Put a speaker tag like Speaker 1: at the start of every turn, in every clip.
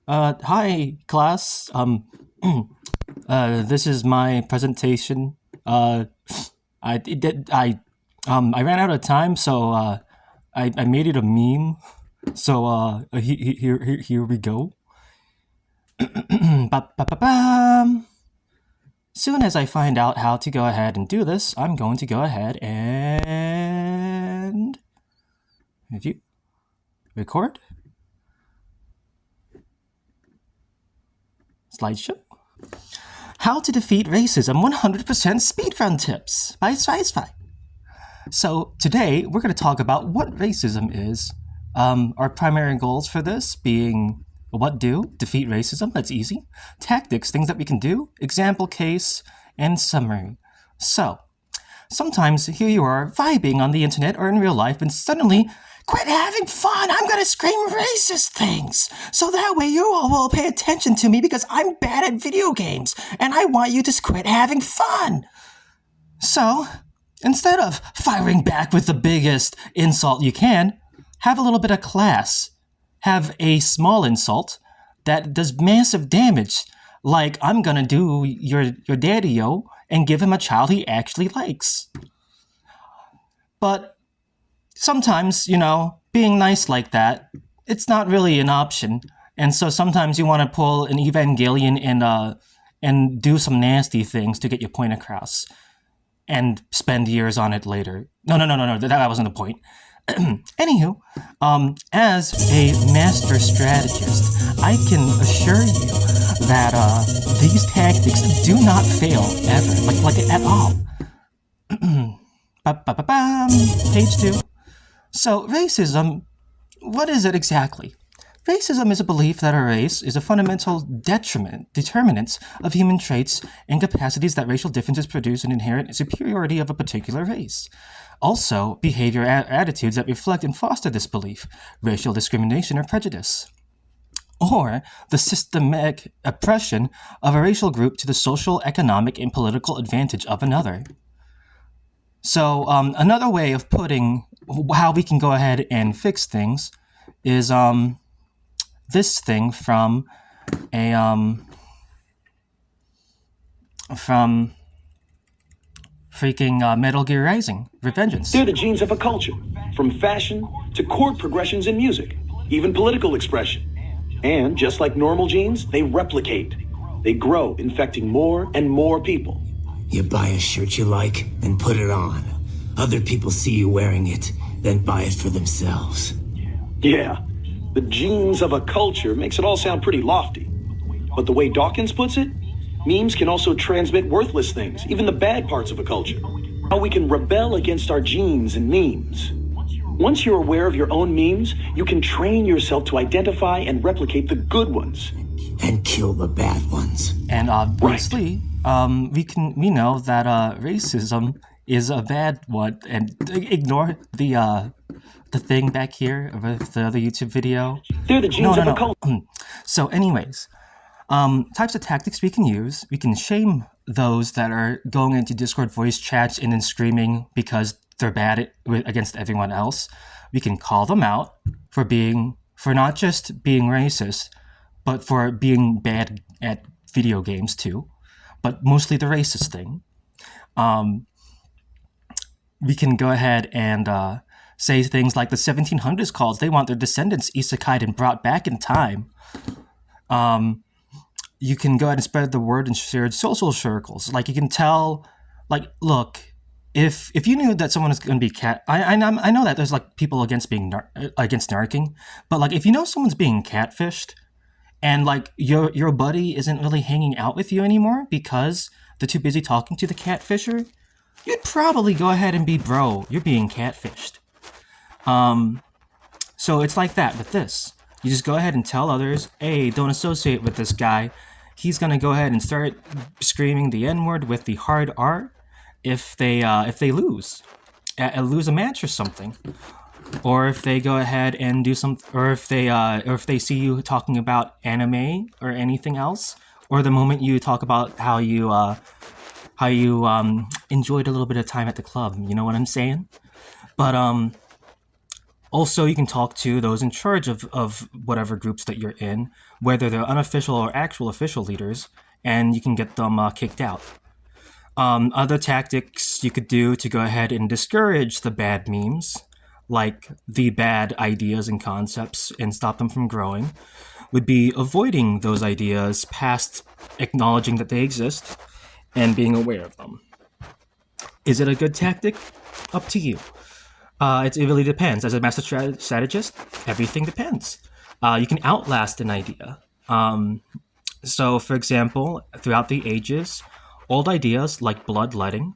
Speaker 1: Hi, class. This is my presentation. I did I ran out of time, so I made it a meme. So here we go. Ba-ba-ba-bam. Soon as I find out how to go ahead and do this, I'm going to go ahead and review, record, slideshow. How to defeat racism 100% speedrun tips by SciSci. So today we're going to talk about what racism is. Our primary goals for this being what do, defeat racism, that's easy, tactics, things that we can do, example case, and summary. So, sometimes here you are vibing on the internet or in real life and suddenly, quit having fun, I'm gonna scream racist things, so that way you all will pay attention to me because I'm bad at video games and I want you to quit having fun. So, instead of firing back with the biggest insult you can, have a little bit of class. Have a small insult that does massive damage, like I'm gonna do your daddy-o and give him a child he actually likes. But sometimes, being nice like that, it's not really an option. And so sometimes you want to pull an Evangelion and do some nasty things to get your point across and spend years on it later. No, that wasn't the point. Anywho, as a master strategist, I can assure you that these tactics do not fail ever, like at all. Page 2. So, racism, what is it exactly? Racism is a belief that a race is a fundamental determinant of human traits and capacities that racial differences produce an inherent superiority of a particular race. Also, behavior attitudes that reflect and foster this belief, racial discrimination or prejudice. Or the systematic oppression of a racial group to the social, economic, and political advantage of another. So, another way of putting how we can go ahead and fix things is this thing from freaking Metal Gear Rising, Revengeance.
Speaker 2: They're the genes of a culture, from fashion to chord progressions in music, even political expression. And just like normal genes, they replicate. They grow, infecting more and more people.
Speaker 3: You buy a shirt you like, then put it on. Other people see you wearing it, then buy it for themselves.
Speaker 2: Yeah, the genes of a culture makes it all sound pretty lofty. But the way Dawkins puts it, memes can also transmit worthless things, even the bad parts of a culture. How we can rebel against our genes and memes. Once you're aware of your own memes, you can train yourself to identify and replicate the good ones.
Speaker 3: And kill the bad ones.
Speaker 1: And obviously, we know that racism is a bad one. And ignore the thing back here with the other YouTube video.
Speaker 2: They're the genes of a culture.
Speaker 1: So anyways, types of tactics we can use. We can shame those that are going into Discord voice chats and then screaming because they're bad against everyone else. We can call them out for not just being racist, but for being bad at video games too, but mostly the racist thing. We can go ahead and say things like the 1700s calls they want their descendants isekai'd and brought back in time. You can go ahead and spread the word in shared social circles. Like you can tell, like, look, if you knew that someone is going to be I know that there's like people against narking, but like if you know someone's being catfished, and like your buddy isn't really hanging out with you anymore because they're too busy talking to the catfisher, you'd probably go ahead and be bro, you're being catfished. So it's like that with this. You just go ahead and tell others, hey, don't associate with this guy. He's gonna go ahead and start screaming the N-word with the hard R if they lose a match or something, or if they go ahead and do some, or if they see you talking about anime or anything else, or the moment you talk about how you enjoyed a little bit of time at the club. You know what I'm saying? But Also, you can talk to those in charge of whatever groups that you're in, whether they're unofficial or actual official leaders, and you can get them kicked out. Other tactics you could do to go ahead and discourage the bad memes, like the bad ideas and concepts, and stop them from growing, would be avoiding those ideas past acknowledging that they exist and being aware of them. Is it a good tactic? Up to you. It really depends. As a master strategist, everything depends. You can outlast an idea. So, for example, throughout the ages, old ideas like bloodletting,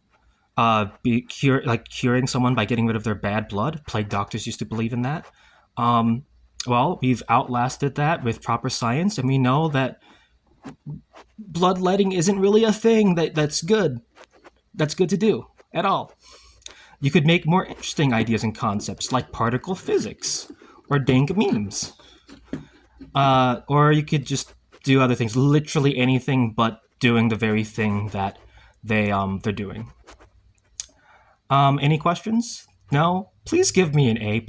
Speaker 1: curing someone by getting rid of their bad blood. Plague doctors used to believe in that. Well, we've outlasted that with proper science, and we know that bloodletting isn't really a thing that's good. That's good to do at all. You could make more interesting ideas and concepts like particle physics or dank memes. Or you could just do other things, literally anything but doing the very thing that they're doing. Any questions? No? Please give me an A+.